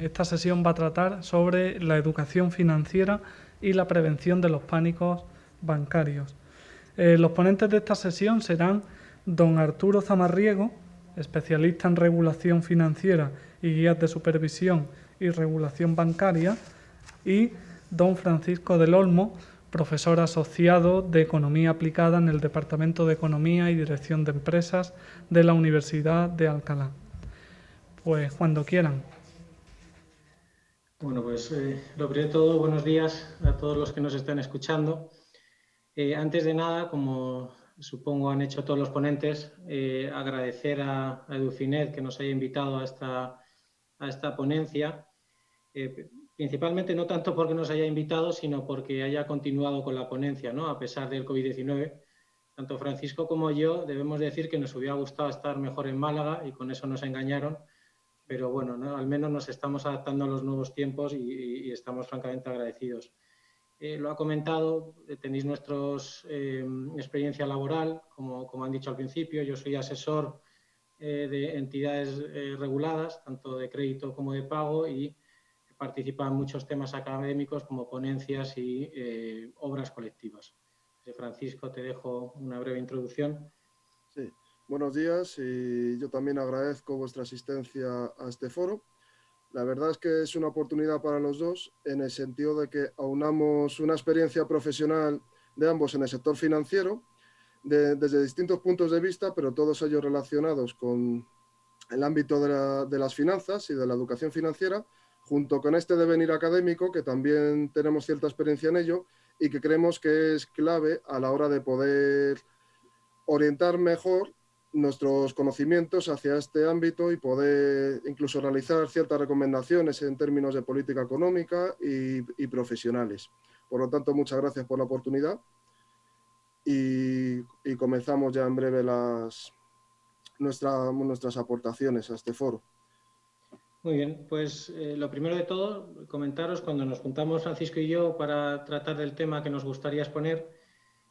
Esta sesión va a tratar sobre la educación financiera y la prevención de los pánicos bancarios. Los ponentes de esta sesión serán don Arturo Zamarriego, especialista en regulación financiera y guías de supervisión y regulación bancaria, y don Francisco del Olmo, profesor asociado de Economía Aplicada en el Departamento de Economía y Dirección de Empresas de la Universidad de Alcalá. Pues cuando quieran. Bueno, pues lo primero de todo, buenos días a todos los que nos están escuchando. Antes de nada, como supongo han hecho todos los ponentes, agradecer a Edufinet que nos haya invitado a esta ponencia, principalmente no tanto porque nos haya invitado, sino porque haya continuado con la ponencia, ¿no? A pesar del COVID-19. Tanto Francisco como yo debemos decir que nos hubiera gustado estar mejor en Málaga y con eso nos engañaron. Pero bueno, ¿no? Al menos nos estamos adaptando a los nuevos tiempos y estamos francamente agradecidos. Lo ha comentado, tenéis nuestra experiencia laboral, como han dicho al principio. Yo soy asesor de entidades reguladas, tanto de crédito como de pago, y participa en muchos temas académicos como ponencias y obras colectivas. Francisco, te dejo una breve introducción. Sí, buenos días, y yo también agradezco vuestra asistencia a este foro. La verdad es que es una oportunidad para los dos en el sentido de que aunamos una experiencia profesional de ambos en el sector financiero desde distintos puntos de vista, pero todos ellos relacionados con el ámbito de las finanzas y de la educación financiera, junto con este devenir académico que también tenemos cierta experiencia en ello y que creemos que es clave a la hora de poder orientar mejor nuestros conocimientos hacia este ámbito y poder incluso realizar ciertas recomendaciones en términos de política económica y profesionales. Por lo tanto, muchas gracias por la oportunidad y comenzamos ya en breve nuestras aportaciones a este foro. Muy bien, pues lo primero de todo, comentaros, cuando nos juntamos Francisco y yo para tratar del tema que nos gustaría exponer,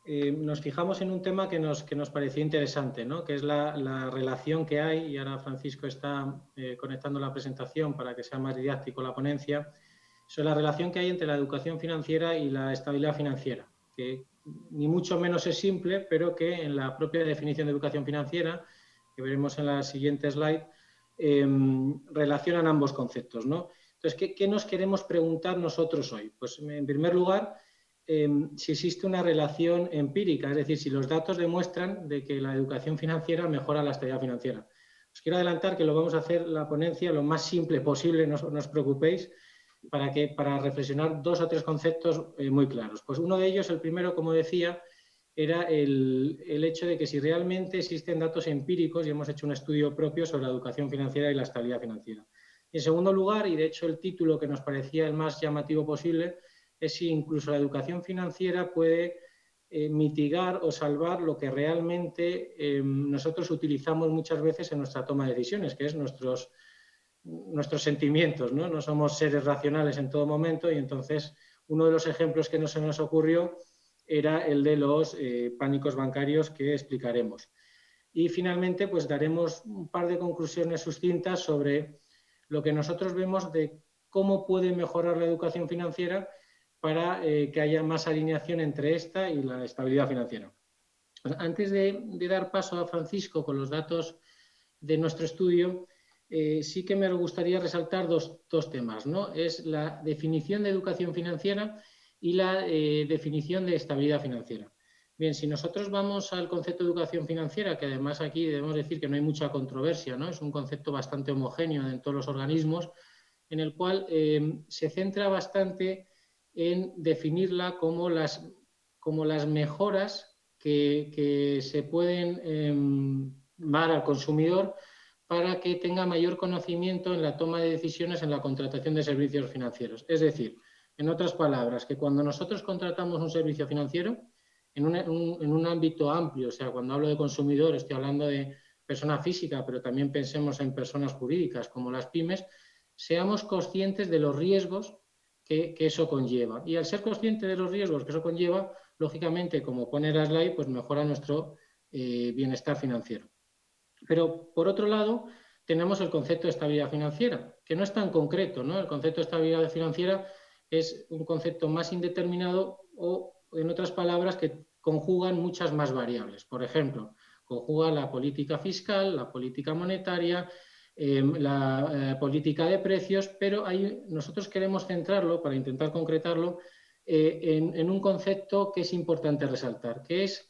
nos fijamos en un tema que nos pareció interesante, ¿no? Que es la relación que hay, y ahora Francisco está conectando la presentación para que sea más didáctico la ponencia, sobre la relación que hay entre la educación financiera y la estabilidad financiera, que ni mucho menos es simple, pero que en la propia definición de educación financiera, que veremos en la siguiente slide, relacionan ambos conceptos, ¿no? Entonces, ¿qué nos queremos preguntar nosotros hoy? Pues, en primer lugar, si existe una relación empírica, es decir, si los datos demuestran de que la educación financiera mejora la estabilidad financiera. Os quiero adelantar que lo vamos a hacer la ponencia lo más simple posible, no os preocupéis, para reflexionar dos o tres conceptos muy claros. Pues uno de ellos, el primero, como decía, era el hecho de que si realmente existen datos empíricos, y hemos hecho un estudio propio sobre la educación financiera y la estabilidad financiera. Y en segundo lugar, y de hecho el título que nos parecía el más llamativo posible, es si incluso la educación financiera puede mitigar o salvar lo que realmente nosotros utilizamos muchas veces en nuestra toma de decisiones, que es nuestros sentimientos, ¿no? No somos seres racionales en todo momento, y entonces uno de los ejemplos que se nos ocurrió era el de los pánicos bancarios, que explicaremos. Y finalmente, pues daremos un par de conclusiones sucintas sobre lo que nosotros vemos de cómo puede mejorar la educación financiera para que haya más alineación entre esta y la estabilidad financiera. Antes de dar paso a Francisco con los datos de nuestro estudio, sí que me gustaría resaltar dos temas, ¿no? Es la definición de educación financiera y la definición de estabilidad financiera. Bien, si nosotros vamos al concepto de educación financiera, que además aquí debemos decir que no hay mucha controversia, ¿no? Es un concepto bastante homogéneo en todos los organismos, en el cual se centra bastante en definirla como las mejoras que se pueden dar al consumidor para que tenga mayor conocimiento en la toma de decisiones en la contratación de servicios financieros. Es decir, en otras palabras, que cuando nosotros contratamos un servicio financiero en un ámbito amplio, o sea, cuando hablo de consumidor estoy hablando de persona física, pero también pensemos en personas jurídicas como las pymes, seamos conscientes de los riesgos que eso conlleva. Y al ser consciente de los riesgos que eso conlleva, lógicamente, como pone la slide, pues mejora nuestro bienestar financiero. Pero, por otro lado, tenemos el concepto de estabilidad financiera, que no es tan concreto, ¿no? El concepto de estabilidad financiera es un concepto más indeterminado o, en otras palabras, que conjugan muchas más variables. Por ejemplo, conjuga la política fiscal, la política monetaria, la política de precios, pero nosotros queremos centrarlo, para intentar concretarlo, en un concepto que es importante resaltar, que es: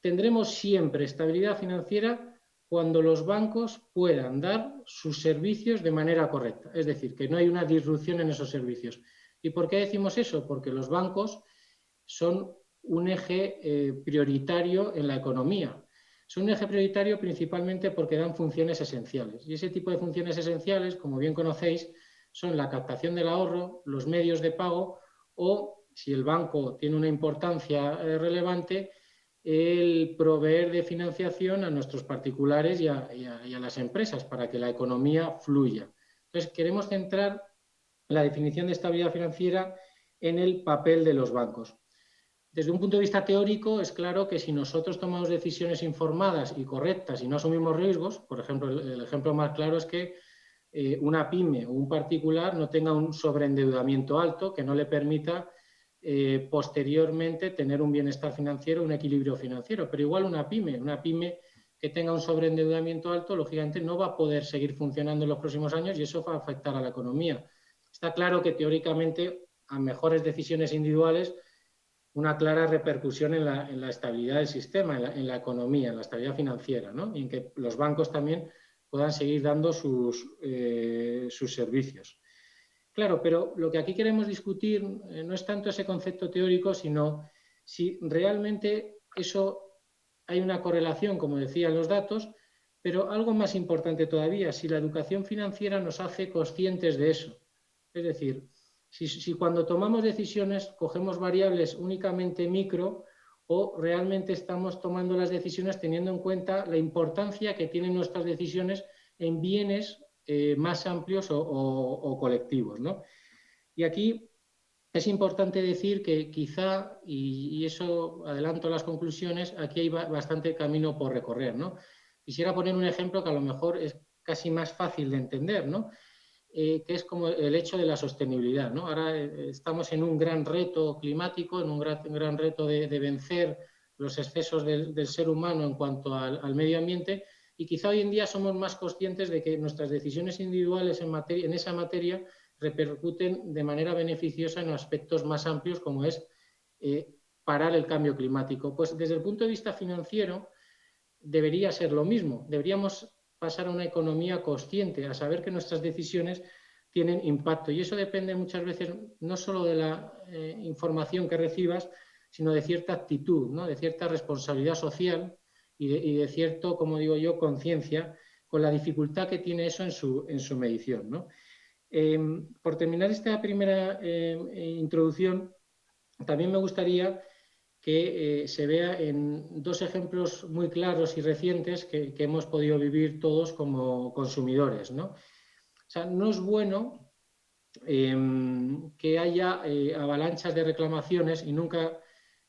tendremos siempre estabilidad financiera cuando los bancos puedan dar sus servicios de manera correcta, es decir, que no hay una disrupción en esos servicios. ¿Y por qué decimos eso? Porque los bancos son un eje prioritario en la economía. Son un eje prioritario principalmente porque dan funciones esenciales. Y ese tipo de funciones esenciales, como bien conocéis, son la captación del ahorro, los medios de pago o, si el banco tiene una importancia relevante, el proveer de financiación a nuestros particulares y a las empresas para que la economía fluya. Entonces, queremos centrar la definición de estabilidad financiera en el papel de los bancos. Desde un punto de vista teórico, es claro que si nosotros tomamos decisiones informadas y correctas y no asumimos riesgos, por ejemplo, el ejemplo más claro es que una pyme o un particular no tenga un sobreendeudamiento alto que no le permita posteriormente tener un bienestar financiero, un equilibrio financiero. Pero igual una pyme que tenga un sobreendeudamiento alto, lógicamente no va a poder seguir funcionando en los próximos años y eso va a afectar a la economía. Está claro que teóricamente, a mejores decisiones individuales, una clara repercusión en la estabilidad del sistema, en la economía, en la estabilidad financiera, ¿no? Y en que los bancos también puedan seguir dando sus servicios. Claro, pero lo que aquí queremos discutir no es tanto ese concepto teórico, sino si realmente eso hay una correlación, como decían los datos, pero algo más importante todavía, si la educación financiera nos hace conscientes de eso. Es decir, si cuando tomamos decisiones cogemos variables únicamente micro o realmente estamos tomando las decisiones teniendo en cuenta la importancia que tienen nuestras decisiones en bienes más amplios o colectivos, ¿no? Y aquí es importante decir que quizá, y eso adelanto las conclusiones, aquí hay bastante camino por recorrer, ¿no? Quisiera poner un ejemplo que a lo mejor es casi más fácil de entender, ¿no? Que es como el hecho de la sostenibilidad, ¿no? Ahora estamos en un gran reto climático, en un gran reto de vencer los excesos del ser humano en cuanto al medio ambiente, y quizá hoy en día somos más conscientes de que nuestras decisiones individuales en esa materia repercuten de manera beneficiosa en aspectos más amplios, como es parar el cambio climático. Pues desde el punto de vista financiero debería ser lo mismo. Deberíamos pasar a una economía consciente, a saber que nuestras decisiones tienen impacto. Y eso depende muchas veces no solo de la información que recibas, sino de cierta actitud, ¿no? De cierta responsabilidad social y de cierto, como digo yo, conciencia con la dificultad que tiene eso en su medición, ¿no? Por terminar esta primera introducción, también me gustaría que se vea en dos ejemplos muy claros y recientes que hemos podido vivir todos como consumidores, ¿no? O sea, no es bueno que haya avalanchas de reclamaciones, y nunca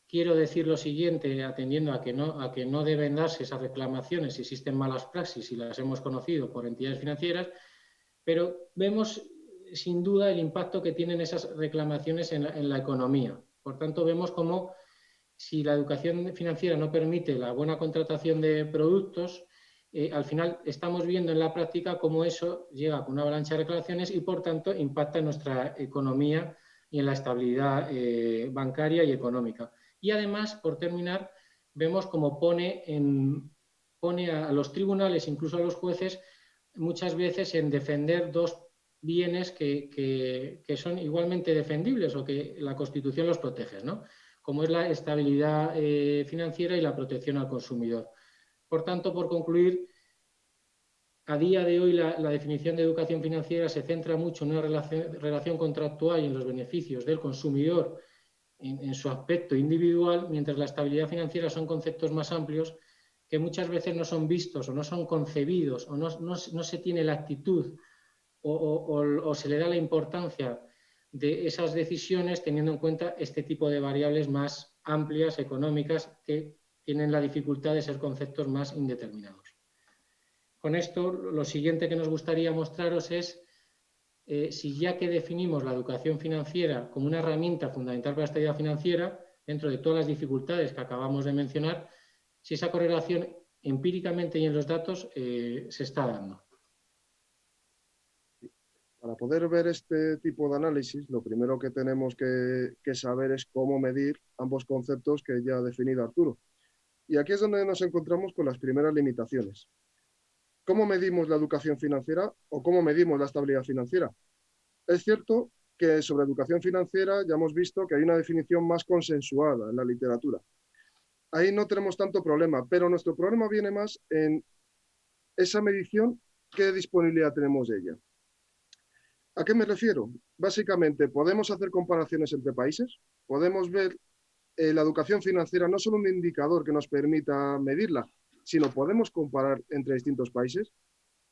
quiero decir lo siguiente, atendiendo a que no deben darse esas reclamaciones si existen malas praxis y las hemos conocido por entidades financieras, pero vemos sin duda el impacto que tienen esas reclamaciones en la economía. Por tanto, vemos cómo, si la educación financiera no permite la buena contratación de productos, al final estamos viendo en la práctica cómo eso llega con una avalancha de reclamaciones y, por tanto, impacta en nuestra economía y en la estabilidad bancaria y económica. Y además, por terminar, vemos cómo pone a los tribunales, incluso a los jueces, muchas veces en defender dos bienes que son igualmente defendibles o que la Constitución los protege, ¿no? Como es la estabilidad financiera y la protección al consumidor. Por tanto, por concluir, a día de hoy la definición de educación financiera se centra mucho en una relación contractual y en los beneficios del consumidor en su aspecto individual, mientras la estabilidad financiera son conceptos más amplios que muchas veces no son vistos o no son concebidos o no se tiene la actitud o se le da la importancia de esas decisiones teniendo en cuenta este tipo de variables más amplias, económicas, que tienen la dificultad de ser conceptos más indeterminados. con esto, lo siguiente que nos gustaría mostraros es si ya que definimos la educación financiera como una herramienta fundamental para la estabilidad financiera, dentro de todas las dificultades que acabamos de mencionar, si esa correlación empíricamente y en los datos se está dando. Para poder ver este tipo de análisis, lo primero que tenemos que saber es cómo medir ambos conceptos que ya ha definido Arturo. Y aquí es donde nos encontramos con las primeras limitaciones. ¿Cómo medimos la educación financiera o cómo medimos la estabilidad financiera? Es cierto que sobre educación financiera ya hemos visto que hay una definición más consensuada en la literatura. Ahí no tenemos tanto problema, pero nuestro problema viene más en esa medición, qué disponibilidad tenemos de ella. ¿A qué me refiero? Básicamente, podemos hacer comparaciones entre países, podemos ver la educación financiera no solo un indicador que nos permita medirla, sino podemos comparar entre distintos países.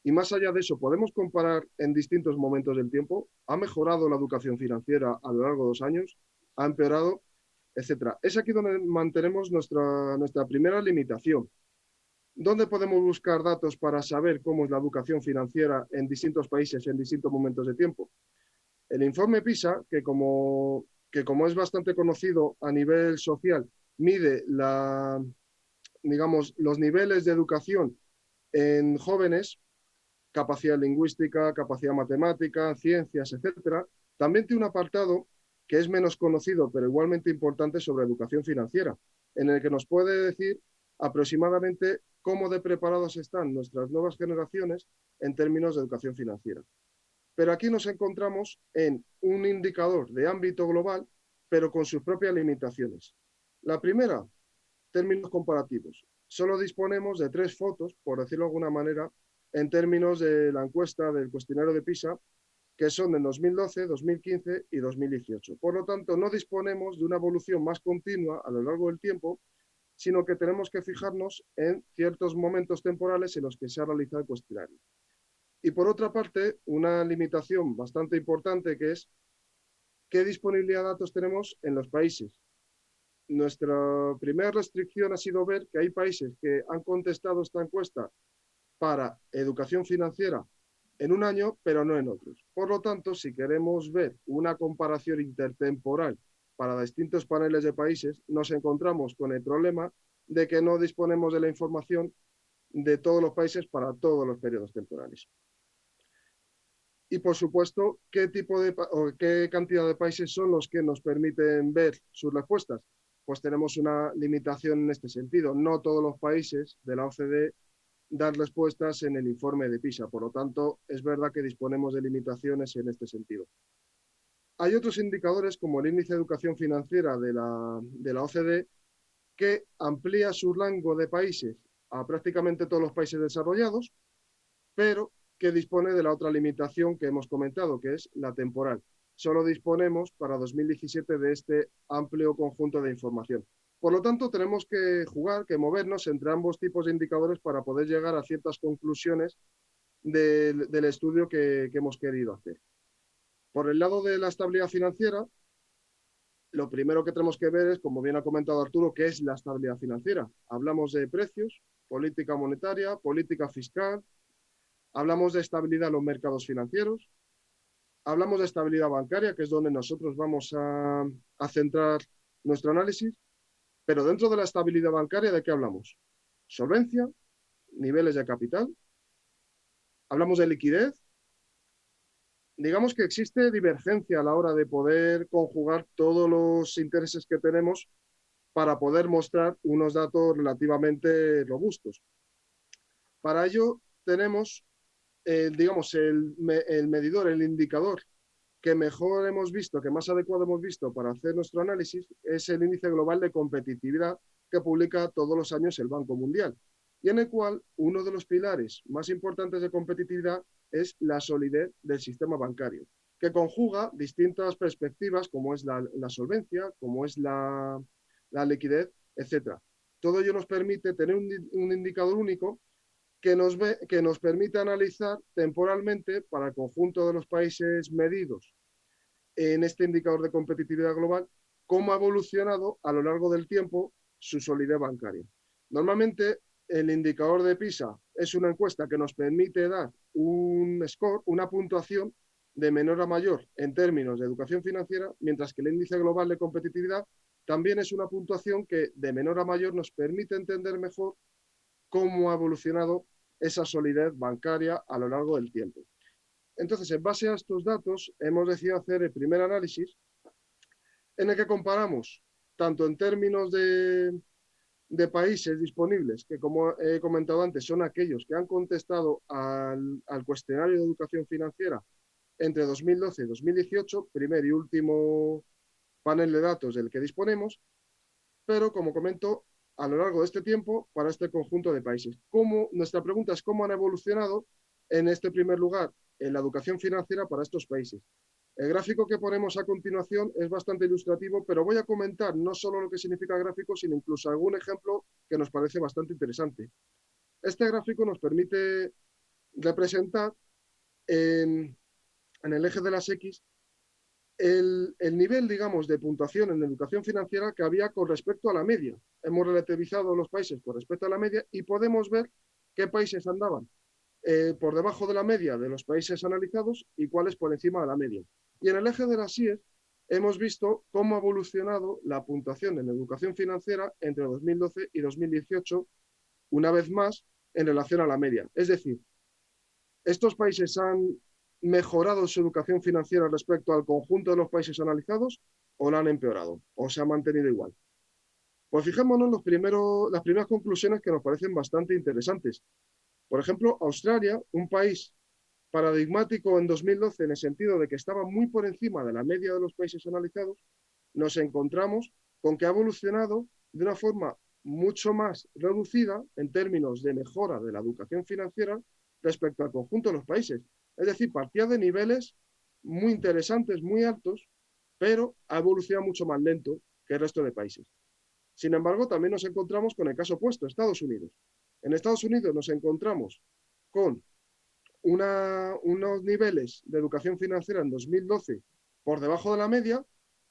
Y más allá de eso, podemos comparar en distintos momentos del tiempo. ¿Ha mejorado la educación financiera a lo largo de los años? ¿Ha empeorado? Etcétera. Es aquí donde mantenemos nuestra primera limitación. ¿Dónde podemos buscar datos para saber cómo es la educación financiera en distintos países en distintos momentos de tiempo? El informe PISA, que como es bastante conocido a nivel social, mide los niveles de educación en jóvenes, capacidad lingüística, capacidad matemática, ciencias, etcétera, también tiene un apartado que es menos conocido, pero igualmente importante, sobre educación financiera, en el que nos puede decir aproximadamente cómo de preparados están nuestras nuevas generaciones en términos de educación financiera. Pero aquí nos encontramos en un indicador de ámbito global, pero con sus propias limitaciones. La primera, términos comparativos. Solo disponemos de 3 fotos, por decirlo de alguna manera, en términos de la encuesta del cuestionario de PISA, que son de 2012, 2015 y 2018. Por lo tanto, no disponemos de una evolución más continua a lo largo del tiempo, sino que tenemos que fijarnos en ciertos momentos temporales en los que se ha realizado el cuestionario. Y por otra parte, una limitación bastante importante, que es qué disponibilidad de datos tenemos en los países. Nuestra primera restricción ha sido ver que hay países que han contestado esta encuesta para educación financiera en un año, pero no en otros. Por lo tanto, si queremos ver una comparación intertemporal para distintos paneles de países, nos encontramos con el problema de que no disponemos de la información de todos los países para todos los periodos temporales. Y, por supuesto, qué cantidad de países son los que nos permiten ver sus respuestas. Pues tenemos una limitación en este sentido. No todos los países de la OCDE dan respuestas en el informe de PISA. Por lo tanto, es verdad que disponemos de limitaciones en este sentido. Hay otros indicadores, como el índice de educación financiera de la OCDE, que amplía su rango de países a prácticamente todos los países desarrollados, pero que dispone de la otra limitación que hemos comentado, que es la temporal. Solo disponemos para 2017 de este amplio conjunto de información. Por lo tanto, tenemos que jugar, que movernos entre ambos tipos de indicadores para poder llegar a ciertas conclusiones del estudio que hemos querido hacer. Por el lado de la estabilidad financiera, lo primero que tenemos que ver es, como bien ha comentado Arturo, qué es la estabilidad financiera. Hablamos de precios, política monetaria, política fiscal, hablamos de estabilidad en los mercados financieros, hablamos de estabilidad bancaria, que es donde nosotros vamos a centrar nuestro análisis, pero dentro de la estabilidad bancaria, ¿de qué hablamos? Solvencia, niveles de capital, hablamos de liquidez. Digamos que existe divergencia a la hora de poder conjugar todos los intereses que tenemos para poder mostrar unos datos relativamente robustos. Para ello tenemos digamos, el medidor, el indicador que mejor hemos visto, que más adecuado hemos visto para hacer nuestro análisis, es el índice global de competitividad que publica todos los años el Banco Mundial, y en el cual uno de los pilares más importantes de competitividad es la solidez del sistema bancario, que conjuga distintas perspectivas, como es la solvencia, como es la liquidez, etc. Todo ello nos permite tener un indicador único que nos permite analizar temporalmente para el conjunto de los países medidos en este indicador de competitividad global cómo ha evolucionado a lo largo del tiempo su solidez bancaria. Normalmente el indicador de PISA es una encuesta que nos permite dar un score, una puntuación de menor a mayor en términos de educación financiera, mientras que el índice global de competitividad también es una puntuación que de menor a mayor nos permite entender mejor cómo ha evolucionado esa solidez bancaria a lo largo del tiempo. Entonces, en base a estos datos, hemos decidido hacer el primer análisis en el que comparamos, tanto en términos de países disponibles, que como he comentado antes, son aquellos que han contestado al cuestionario de educación financiera entre 2012 y 2018, primer y último panel de datos del que disponemos, pero como comento, a lo largo de este tiempo, para este conjunto de países. Nuestra pregunta es cómo han evolucionado, en este primer lugar, en la educación financiera para estos países. El gráfico que ponemos a continuación es bastante ilustrativo, pero voy a comentar no solo lo que significa gráfico, sino incluso algún ejemplo que nos parece bastante interesante. Este gráfico nos permite representar en el eje de las X el nivel, digamos, de puntuación en educación financiera que había con respecto a la media. Hemos relativizado los países con respecto a la media y podemos ver qué países andaban por debajo de la media de los países analizados y cuáles por encima de la media. Y en el eje de las IES hemos visto cómo ha evolucionado la puntuación en educación financiera entre 2012 y 2018, una vez más, en relación a la media. Es decir, estos países han mejorado su educación financiera respecto al conjunto de los países analizados o la han empeorado o se ha mantenido igual. Pues fijémonos en las primeras conclusiones que nos parecen bastante interesantes. Por ejemplo, Australia, un país paradigmático en 2012 en el sentido de que estaba muy por encima de la media de los países analizados, nos encontramos con que ha evolucionado de una forma mucho más reducida en términos de mejora de la educación financiera respecto al conjunto de los países. Es decir, partía de niveles muy interesantes, muy altos, pero ha evolucionado mucho más lento que el resto de países. Sin embargo, también nos encontramos con el caso opuesto, Estados Unidos. En Estados Unidos nos encontramos con unos niveles de educación financiera en 2012 por debajo de la media,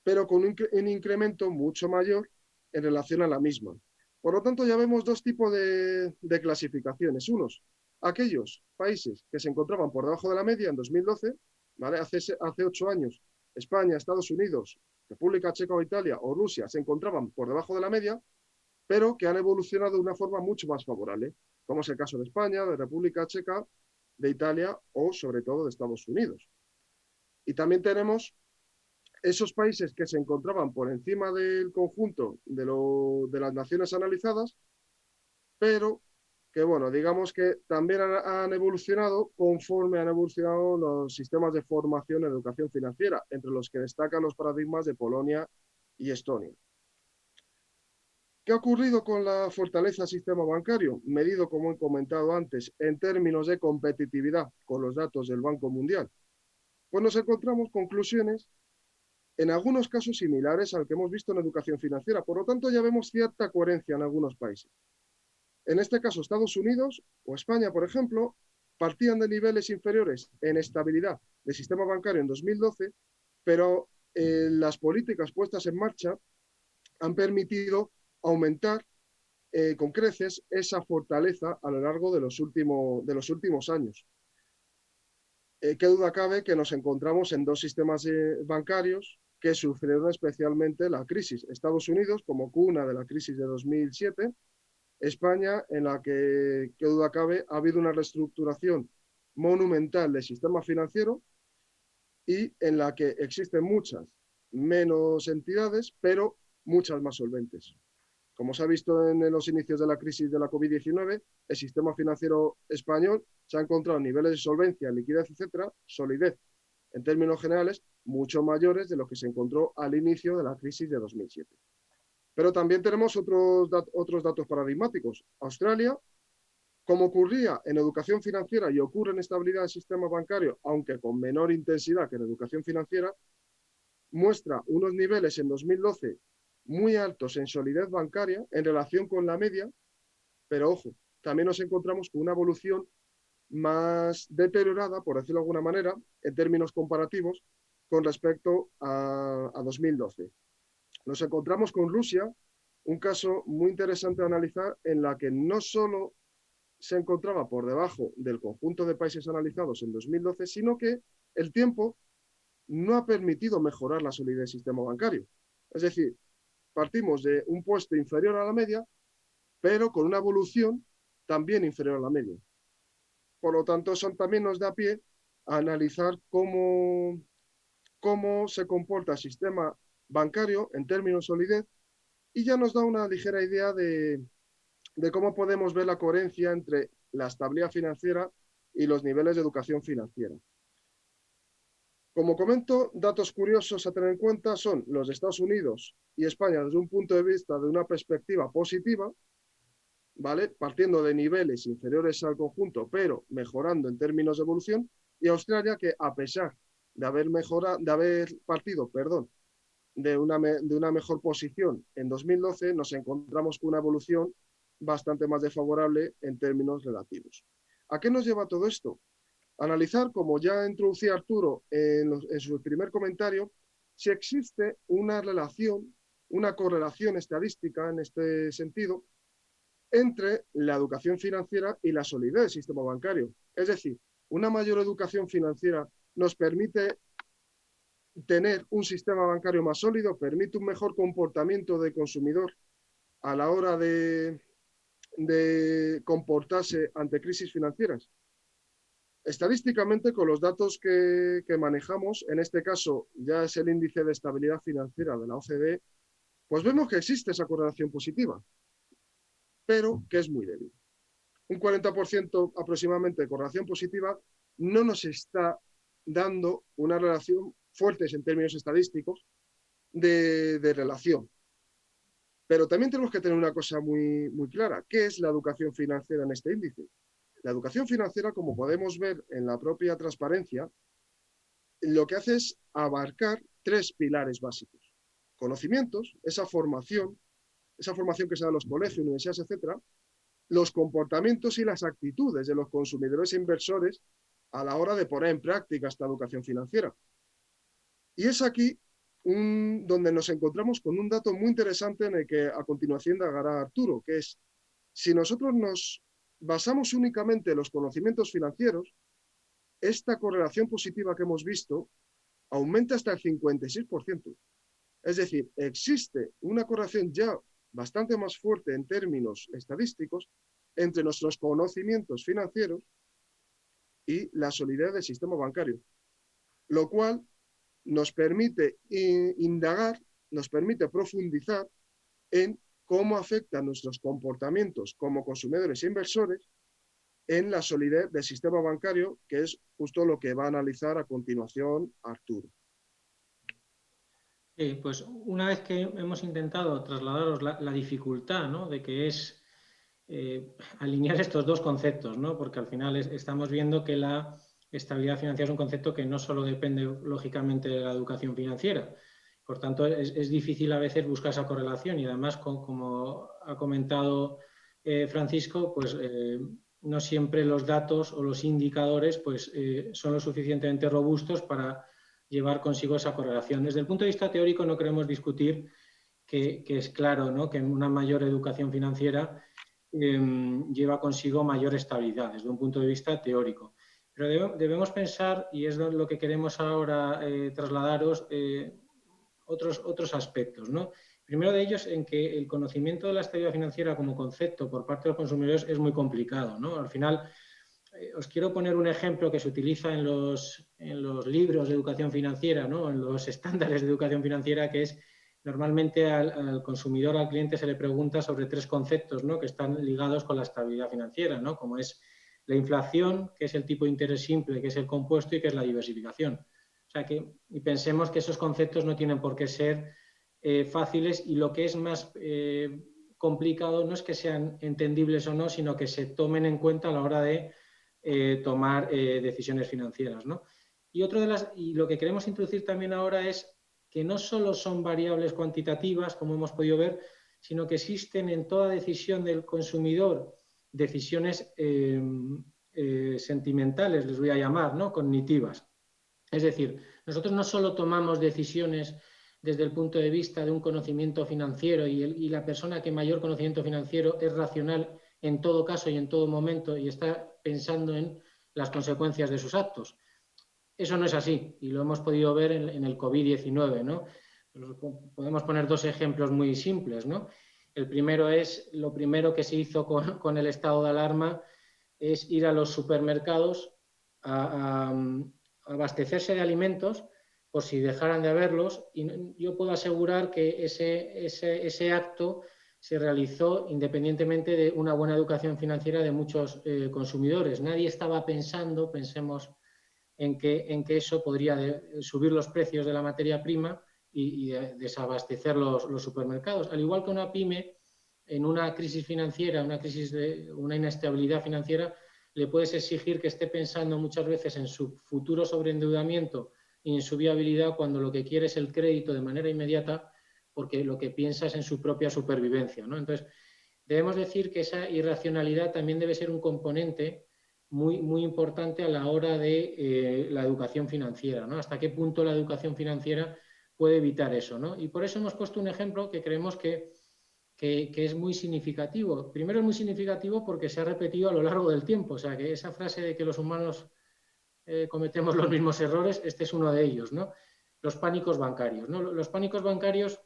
pero con un incremento mucho mayor en relación a la misma. Por lo tanto, ya vemos dos tipos de clasificaciones. Unos, aquellos países que se encontraban por debajo de la media en 2012, ¿vale? Hace 8 años, España, Estados Unidos, República Checa o Italia o Rusia se encontraban por debajo de la media, pero que han evolucionado de una forma mucho más favorable, como es el caso de España, de República Checa, de Italia o sobre todo de Estados Unidos. Y también tenemos esos países que se encontraban por encima del conjunto de las naciones analizadas, pero que, bueno, digamos que también han evolucionado conforme han evolucionado los sistemas de formación en educación financiera, entre los que destacan los paradigmas de Polonia y Estonia. ¿Qué ha ocurrido con la fortaleza del sistema bancario? Medido, como he comentado antes, en términos de competitividad con los datos del Banco Mundial. Pues nos encontramos conclusiones en algunos casos similares al que hemos visto en educación financiera. Por lo tanto, ya vemos cierta coherencia en algunos países. En este caso, Estados Unidos o España, por ejemplo, partían de niveles inferiores en estabilidad del sistema bancario en 2012, pero las políticas puestas en marcha han permitido aumentar con creces esa fortaleza a lo largo de los últimos años. Qué duda cabe que nos encontramos en dos sistemas bancarios que sufrieron especialmente la crisis. Estados Unidos como cuna de la crisis de 2007, España en la que, qué duda cabe, ha habido una reestructuración monumental del sistema financiero y en la que existen muchas menos entidades, pero muchas más solventes. Como se ha visto en los inicios de la crisis de la COVID-19, el sistema financiero español se ha encontrado niveles de solvencia, liquidez, etcétera, solidez, en términos generales, mucho mayores de lo que se encontró al inicio de la crisis de 2007. Pero también tenemos otros datos paradigmáticos. Australia, como ocurría en educación financiera y ocurre en estabilidad del sistema bancario, aunque con menor intensidad que en educación financiera, muestra unos niveles en 2012 muy altos en solidez bancaria en relación con la media, pero ojo, también nos encontramos con una evolución más deteriorada, por decirlo de alguna manera, en términos comparativos, con respecto a 2012. Nos encontramos con Rusia, un caso muy interesante de analizar en la que no solo se encontraba por debajo del conjunto de países analizados en 2012, sino que el tiempo no ha permitido mejorar la solidez del sistema bancario. Es decir, partimos de un puesto inferior a la media, pero con una evolución también inferior a la media. Por lo tanto, eso también nos da pie a analizar cómo se comporta el sistema bancario en términos de solidez y ya nos da una ligera idea de cómo podemos ver la coherencia entre la estabilidad financiera y los niveles de educación financiera. Como comento, datos curiosos a tener en cuenta son los de Estados Unidos y España desde un punto de vista de una perspectiva positiva, ¿vale? Partiendo de niveles inferiores al conjunto, pero mejorando en términos de evolución, y Australia, que a pesar de haber partido, de una mejor posición en 2012, nos encontramos con una evolución bastante más desfavorable en términos relativos. ¿A qué nos lleva todo esto? Analizar, como ya introducía Arturo en su primer comentario, si existe una relación, una correlación estadística en este sentido entre la educación financiera y la solidez del sistema bancario. Es decir, una mayor educación financiera nos permite tener un sistema bancario más sólido, permite un mejor comportamiento del consumidor a la hora de comportarse ante crisis financieras. Estadísticamente, con los datos que manejamos, en este caso ya es el índice de estabilidad financiera de la OCDE, pues vemos que existe esa correlación positiva, pero que es muy débil. Un 40% aproximadamente de correlación positiva no nos está dando una relación fuerte en términos estadísticos de relación. Pero también tenemos que tener una cosa muy, muy clara. ¿Qué es la educación financiera en este índice? La educación financiera, como podemos ver en la propia transparencia, lo que hace es abarcar 3 pilares básicos. Conocimientos, esa formación que se da en los colegios, universidades, etcétera, los comportamientos y las actitudes de los consumidores e inversores a la hora de poner en práctica esta educación financiera. Y es aquí donde nos encontramos con un dato muy interesante en el que a continuación indagará Arturo, que es, si nosotros nos basamos únicamente en los conocimientos financieros, esta correlación positiva que hemos visto aumenta hasta el 56%. Es decir, existe una correlación ya bastante más fuerte en términos estadísticos entre nuestros conocimientos financieros y la solidez del sistema bancario, lo cual nos permite indagar, nos permite profundizar en cómo afectan nuestros comportamientos como consumidores e inversores en la solidez del sistema bancario, que es justo lo que va a analizar a continuación Arturo. Pues una vez que hemos intentado trasladaros la dificultad, ¿no?, de que es alinear estos dos conceptos, ¿no?, porque al final estamos viendo que la estabilidad financiera es un concepto que no solo depende lógicamente de la educación financiera. Por tanto, es difícil a veces buscar esa correlación y además, como ha comentado Francisco, pues no siempre los datos o los indicadores pues, son lo suficientemente robustos para llevar consigo esa correlación. Desde el punto de vista teórico no queremos discutir que es claro, ¿no?, que una mayor educación financiera lleva consigo mayor estabilidad desde un punto de vista teórico. Pero debemos pensar, y es lo que queremos ahora trasladaros, otros aspectos, ¿no? Primero de ellos, en que el conocimiento de la estabilidad financiera como concepto por parte de los consumidores es muy complicado, ¿no? Al final, os quiero poner un ejemplo que se utiliza en los libros de educación financiera, ¿no?, en los estándares de educación financiera, que es normalmente al consumidor, al cliente, se le pregunta sobre 3 conceptos, ¿no?, que están ligados con la estabilidad financiera, ¿no?, como es la inflación, que es el tipo de interés simple, que es el compuesto y que es la diversificación. O sea y pensemos que esos conceptos no tienen por qué ser fáciles, y lo que es más complicado no es que sean entendibles o no, sino que se tomen en cuenta a la hora de tomar decisiones financieras, ¿no? Y lo que queremos introducir también ahora es que no solo son variables cuantitativas, como hemos podido ver, sino que existen en toda decisión del consumidor decisiones sentimentales, les voy a llamar, ¿no?, cognitivas. Es decir, nosotros no solo tomamos decisiones desde el punto de vista de un conocimiento financiero y la persona que mayor conocimiento financiero es racional en todo caso y en todo momento y está pensando en las consecuencias de sus actos. Eso no es así y lo hemos podido ver en el COVID-19, ¿no? Podemos poner dos ejemplos muy simples, ¿no? El primero es, lo primero que se hizo con el estado de alarma es ir a los supermercados a abastecerse de alimentos por si dejaran de haberlos, y yo puedo asegurar que ese acto se realizó independientemente de una buena educación financiera de muchos consumidores. Nadie estaba pensando, pensemos, en que eso podría subir los precios de la materia prima y desabastecer los supermercados. Al igual que una pyme, en una crisis financiera, una inestabilidad financiera, le puedes exigir que esté pensando muchas veces en su futuro sobreendeudamiento y en su viabilidad cuando lo que quiere es el crédito de manera inmediata, porque lo que piensa es en su propia supervivencia, ¿no? Entonces, debemos decir que esa irracionalidad también debe ser un componente muy, muy importante a la hora de la educación financiera, ¿no? Hasta qué punto la educación financiera puede evitar eso, ¿no? Y por eso hemos puesto un ejemplo que creemos que es muy significativo. Primero es muy significativo porque se ha repetido a lo largo del tiempo, o sea que esa frase de que los humanos cometemos los mismos errores, este es uno de ellos, ¿no? Los pánicos bancarios, ¿no? Los pánicos bancarios,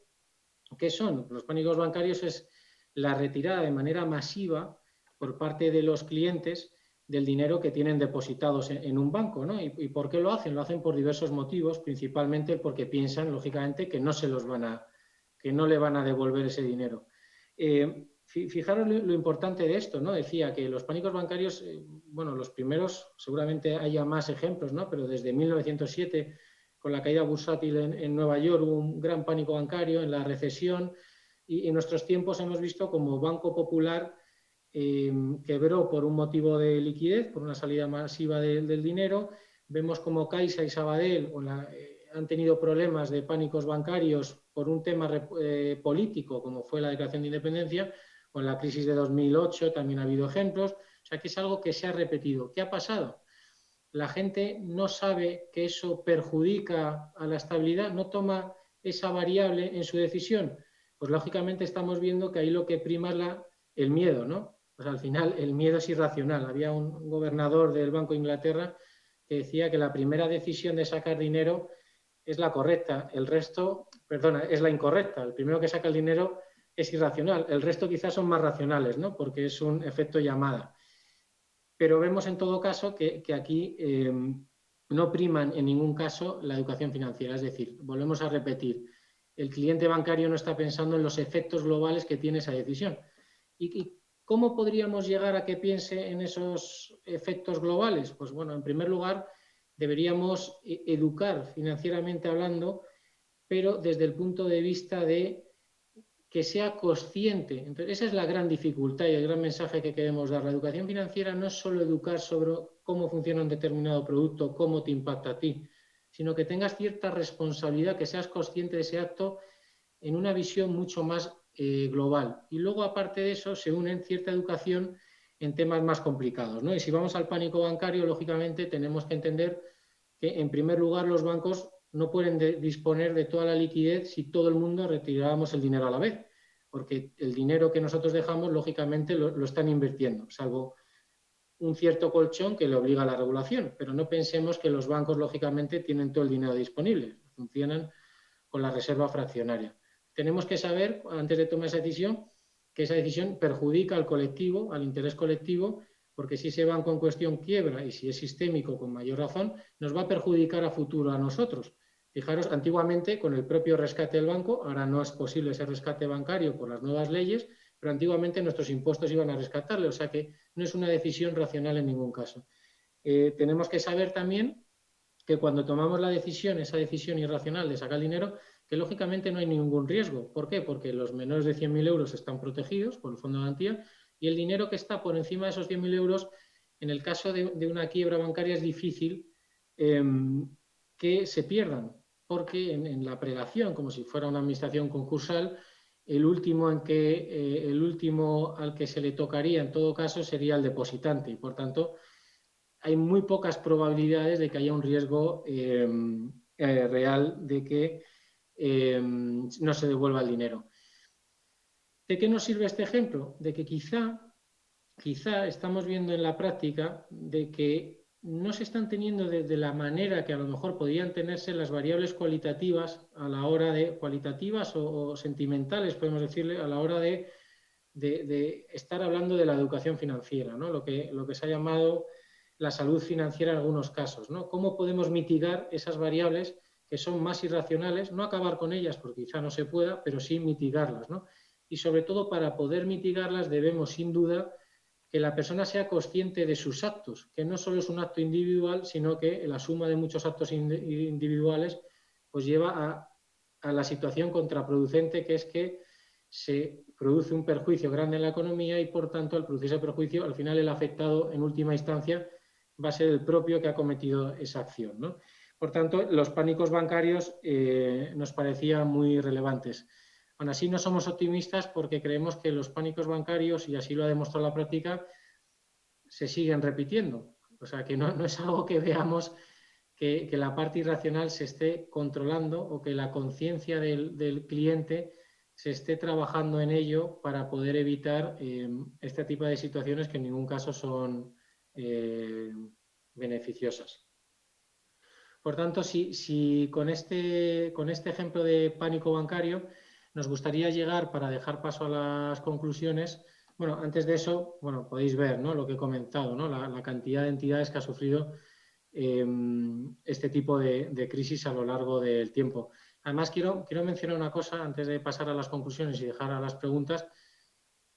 ¿qué son? Los pánicos bancarios es la retirada de manera masiva por parte de los clientes del dinero que tienen depositados en un banco, ¿no? ¿Y por qué lo hacen? Lo hacen por diversos motivos, principalmente porque piensan, lógicamente, que que no le van a devolver ese dinero. Fijaros lo importante de esto, ¿no? Decía que los pánicos bancarios, bueno, los primeros, seguramente haya más ejemplos, ¿no? Pero desde 1907, con la caída bursátil en Nueva York, hubo un gran pánico bancario, en la recesión, y en nuestros tiempos hemos visto como Banco Popular quebró por un motivo de liquidez, por una salida masiva del dinero. Vemos como Caixa y Sabadell han tenido problemas de pánicos bancarios por un tema político, como fue la declaración de independencia, o en la crisis de 2008 también ha habido ejemplos. O sea, que es algo que se ha repetido. ¿Qué ha pasado? La gente no sabe que eso perjudica a la estabilidad, no toma esa variable en su decisión. Pues lógicamente estamos viendo que ahí lo que prima es el miedo, ¿no? Pues al final el miedo es irracional. Había un gobernador del Banco de Inglaterra que decía que la primera decisión de sacar dinero es la correcta, el resto, perdona, es la incorrecta. El primero que saca el dinero es irracional, el resto quizás son más racionales, ¿no? Porque es un efecto llamada. Pero vemos en todo caso que aquí no priman en ningún caso la educación financiera. Es decir, volvemos a repetir, el cliente bancario no está pensando en los efectos globales que tiene esa decisión. ¿Y cómo podríamos llegar a que piense en esos efectos globales? Pues bueno, en primer lugar, deberíamos educar financieramente hablando, pero desde el punto de vista de que sea consciente. Entonces, esa es la gran dificultad y el gran mensaje que queremos dar. La educación financiera no es solo educar sobre cómo funciona un determinado producto, cómo te impacta a ti, sino que tengas cierta responsabilidad, que seas consciente de ese acto en una visión mucho más global. Y luego, aparte de eso, se unen cierta educación en temas más complicados, ¿no? Y si vamos al pánico bancario, lógicamente tenemos que entender que, en primer lugar, los bancos no pueden disponer de toda la liquidez si todo el mundo retiráramos el dinero a la vez, porque el dinero que nosotros dejamos, lógicamente, lo están invirtiendo, salvo un cierto colchón que le obliga a la regulación, pero no pensemos que los bancos, lógicamente, tienen todo el dinero disponible, funcionan con la reserva fraccionaria. Tenemos que saber, antes de tomar esa decisión, que esa decisión perjudica al colectivo, al interés colectivo, porque si ese banco en cuestión quiebra y si es sistémico con mayor razón, nos va a perjudicar a futuro a nosotros. Fijaros, antiguamente con el propio rescate del banco, ahora no es posible ese rescate bancario por las nuevas leyes, pero antiguamente nuestros impuestos iban a rescatarle, o sea que no es una decisión racional en ningún caso. Tenemos que saber también que cuando tomamos esa decisión irracional de sacar el dinero, que lógicamente no hay ningún riesgo. ¿Por qué? Porque los menores de 100.000 euros están protegidos por el fondo de garantía y el dinero que está por encima de esos 100.000 euros, en el caso de una quiebra bancaria, es difícil que se pierdan, porque en la predación, como si fuera una administración concursal, el último al que se le tocaría en todo caso sería el depositante y, por tanto, hay muy pocas probabilidades de que haya un riesgo real de que no se devuelva el dinero. ¿De qué nos sirve este ejemplo? De que quizá quizá estamos viendo en la práctica de que no se están teniendo de la manera que a lo mejor podían tenerse las variables cualitativas a la hora de, cualitativas o sentimentales, podemos decirle, a la hora de estar hablando de la educación financiera, ¿no? Lo que se ha llamado la salud financiera en algunos casos, ¿no? ¿Cómo podemos mitigar esas variables que son más irracionales? No acabar con ellas, porque quizá no se pueda, pero sí mitigarlas, ¿no? Y sobre todo, para poder mitigarlas debemos, sin duda, que la persona sea consciente de sus actos, que no solo es un acto individual, sino que la suma de muchos actos individuales pues lleva a la situación contraproducente, que es que se produce un perjuicio grande en la economía y, por tanto, al producirse perjuicio, al final el afectado, en última instancia, va a ser el propio que ha cometido esa acción, ¿no? Por tanto, los pánicos bancarios nos parecían muy relevantes. Aún así, no somos optimistas porque creemos que los pánicos bancarios, y así lo ha demostrado la práctica, se siguen repitiendo. O sea, que no es algo que veamos que la parte irracional se esté controlando o que la conciencia del cliente se esté trabajando en ello para poder evitar este tipo de situaciones que en ningún caso son beneficiosas. Por tanto, si con este ejemplo de pánico bancario nos gustaría llegar, para dejar paso a las conclusiones, bueno, antes de eso, bueno, podéis ver, ¿no?, lo que he comentado, ¿no?, la cantidad de entidades que ha sufrido este tipo de crisis a lo largo del tiempo. Además, quiero mencionar una cosa antes de pasar a las conclusiones y dejar a las preguntas,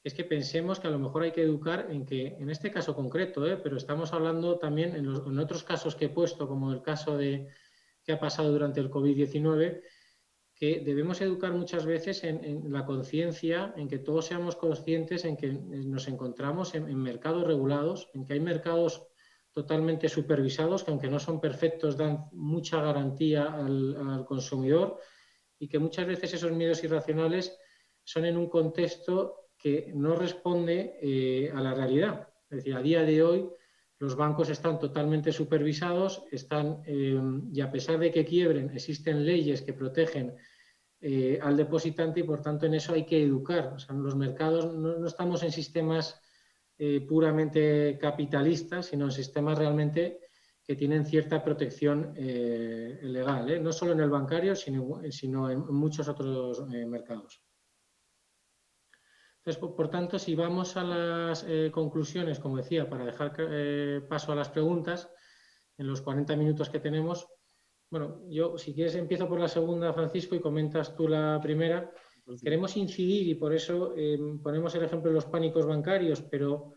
es que pensemos que a lo mejor hay que educar en que, en este caso concreto, pero estamos hablando también en otros casos que he puesto, como el caso que ha pasado durante el COVID-19, que debemos educar muchas veces en la conciencia, en que todos seamos conscientes en que nos encontramos en mercados regulados, en que hay mercados totalmente supervisados, que aunque no son perfectos dan mucha garantía al consumidor, y que muchas veces esos miedos irracionales son en un contexto que no responde a la realidad. Es decir, a día de hoy los bancos están totalmente supervisados, y a pesar de que quiebren, existen leyes que protegen al depositante, y por tanto en eso hay que educar. O sea, en los mercados no estamos en sistemas puramente capitalistas, sino en sistemas realmente que tienen cierta protección legal, no solo en el bancario, sino en muchos otros mercados. Entonces, por tanto, si vamos a las conclusiones, como decía, para dejar paso a las preguntas, en los 40 minutos que tenemos, bueno, yo, si quieres, empiezo por la segunda, Francisco, y comentas tú la primera. Queremos incidir, y por eso ponemos el ejemplo de los pánicos bancarios, pero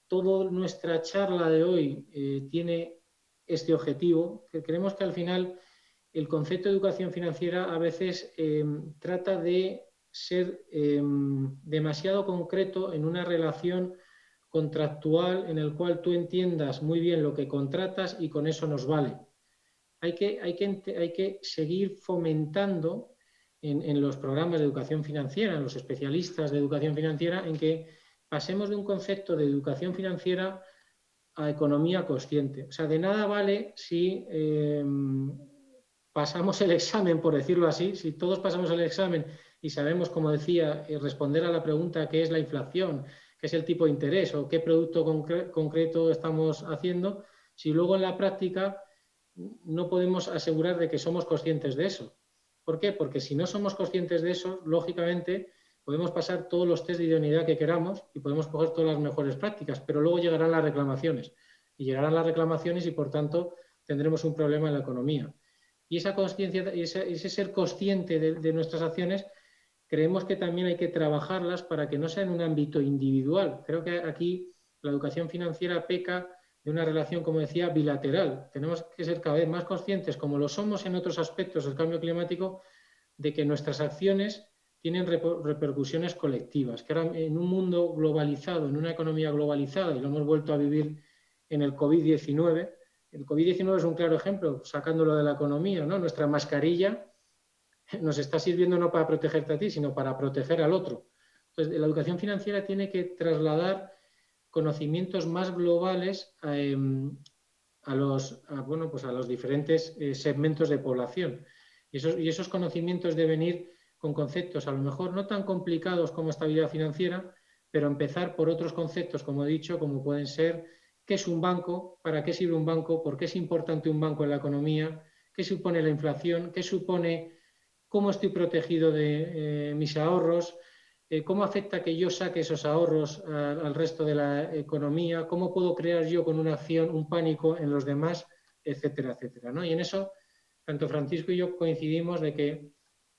toda nuestra charla de hoy tiene este objetivo, que creemos que al final el concepto de educación financiera a veces trata de ser demasiado concreto en una relación contractual en el cual tú entiendas muy bien lo que contratas y con eso nos vale. Hay que seguir fomentando en los programas de educación financiera, en los especialistas de educación financiera, en que pasemos de un concepto de educación financiera a economía consciente. O sea, de nada vale si pasamos el examen, por decirlo así, si todos pasamos el examen y sabemos, como decía, responder a la pregunta qué es la inflación, qué es el tipo de interés o qué producto concreto estamos haciendo, si luego en la práctica no podemos asegurar de que somos conscientes de eso. ¿Por qué? Porque si no somos conscientes de eso, lógicamente podemos pasar todos los test de idoneidad que queramos y podemos coger todas las mejores prácticas, pero luego llegarán las reclamaciones. Y por tanto tendremos un problema en la economía. Y esa conciencia, ese ser consciente de nuestras acciones, creemos que también hay que trabajarlas para que no sea en un ámbito individual. Creo que aquí la educación financiera peca de una relación, como decía, bilateral. Tenemos que ser cada vez más conscientes, como lo somos en otros aspectos del cambio climático, de que nuestras acciones tienen repercusiones colectivas, que ahora en un mundo globalizado, en una economía globalizada, y lo hemos vuelto a vivir en el COVID-19, el COVID-19 es un claro ejemplo, sacándolo de la economía, ¿no? Nuestra mascarilla nos está sirviendo no para protegerte a ti, sino para proteger al otro. Entonces, la educación financiera tiene que trasladar conocimientos más globales a los diferentes segmentos de población. Y esos conocimientos deben ir con conceptos a lo mejor no tan complicados como estabilidad financiera, pero empezar por otros conceptos, como he dicho, como pueden ser qué es un banco, para qué sirve un banco, por qué es importante un banco en la economía, qué supone la inflación, qué supone, cómo estoy protegido de mis ahorros, cómo afecta que yo saque esos ahorros al resto de la economía, cómo puedo crear yo con una acción un pánico en los demás, etcétera, etcétera, ¿no? Y en eso, tanto Francisco y yo coincidimos de que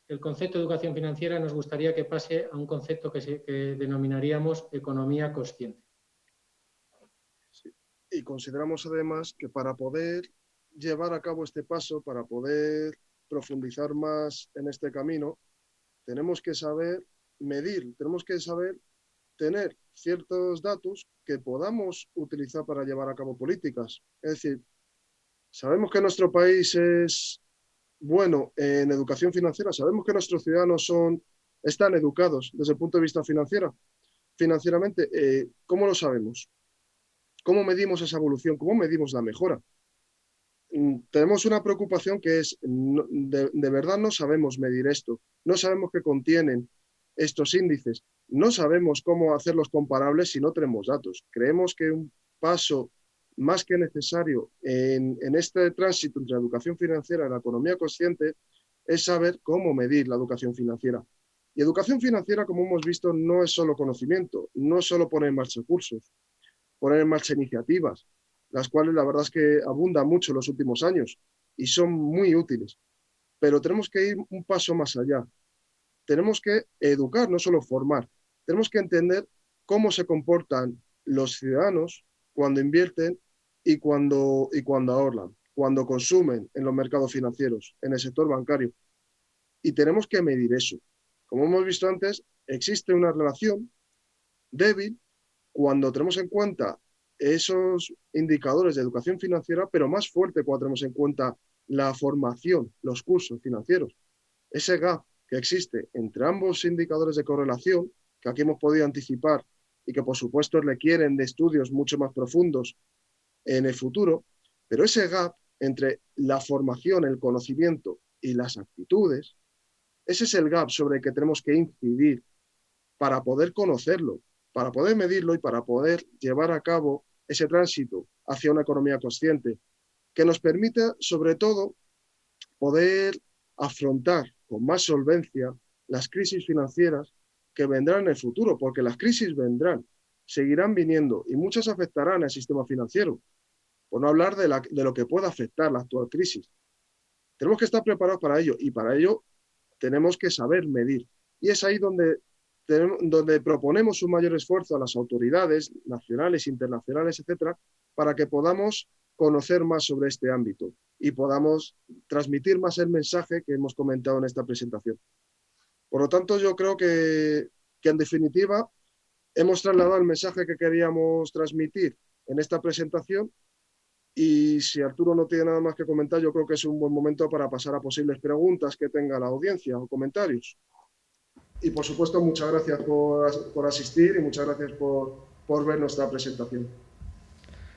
el concepto de educación financiera nos gustaría que pase a un concepto que denominaríamos economía consciente. Sí. Y consideramos además que para poder llevar a cabo este paso, para poder profundizar más en este camino, tenemos que saber medir, tenemos que saber tener ciertos datos que podamos utilizar para llevar a cabo políticas. Es decir, sabemos que nuestro país es bueno en educación financiera, sabemos que nuestros ciudadanos están educados desde el punto de vista financieramente. ¿Cómo lo sabemos? ¿Cómo medimos esa evolución? ¿Cómo medimos la mejora? Tenemos una preocupación que es, de verdad no sabemos medir esto, no sabemos qué contienen estos índices, no sabemos cómo hacerlos comparables si no tenemos datos. Creemos que un paso más que necesario en este tránsito entre la educación financiera y la economía consciente es saber cómo medir la educación financiera. Y educación financiera, como hemos visto, no es solo conocimiento, no es solo poner en marcha cursos, poner en marcha iniciativas, las cuales la verdad es que abundan mucho en los últimos años y son muy útiles. Pero tenemos que ir un paso más allá. Tenemos que educar, no solo formar. Tenemos que entender cómo se comportan los ciudadanos cuando invierten y cuando ahorran, cuando consumen en los mercados financieros, en el sector bancario. Y tenemos que medir eso. Como hemos visto antes, existe una relación débil cuando tenemos en cuenta esos indicadores de educación financiera, pero más fuerte cuando tenemos en cuenta la formación, los cursos financieros. Ese gap que existe entre ambos indicadores de correlación, que aquí hemos podido anticipar y que por supuesto requieren de estudios mucho más profundos en el futuro, pero ese gap entre la formación, el conocimiento y las actitudes, ese es el gap sobre el que tenemos que incidir para poder conocerlo, para poder medirlo y para poder llevar a cabo ese tránsito hacia una economía consciente que nos permita, sobre todo, poder afrontar con más solvencia las crisis financieras que vendrán en el futuro, porque las crisis vendrán, seguirán viniendo y muchas afectarán al sistema financiero, por no hablar de lo que pueda afectar la actual crisis. Tenemos que estar preparados para ello y para ello tenemos que saber medir. Y es ahí donde proponemos un mayor esfuerzo a las autoridades nacionales, internacionales, etcétera, para que podamos conocer más sobre este ámbito y podamos transmitir más el mensaje que hemos comentado en esta presentación. Por lo tanto, yo creo que en definitiva hemos trasladado el mensaje que queríamos transmitir en esta presentación y si Arturo no tiene nada más que comentar, yo creo que es un buen momento para pasar a posibles preguntas que tenga la audiencia o comentarios. Y por supuesto, muchas gracias por asistir y muchas gracias por ver nuestra presentación.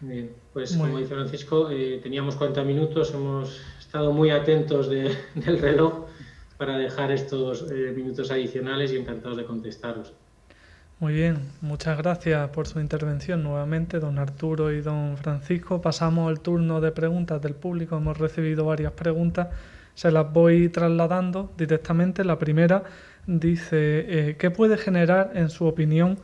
Bien, pues como dice Francisco, teníamos 40 minutos, hemos estado muy atentos del reloj para dejar estos minutos adicionales y encantados de contestaros. Muy bien, muchas gracias por su intervención nuevamente, don Arturo y don Francisco. Pasamos al turno de preguntas del público. Hemos recibido varias preguntas, se las voy trasladando directamente. La primera dice, ¿qué puede generar, en su opinión,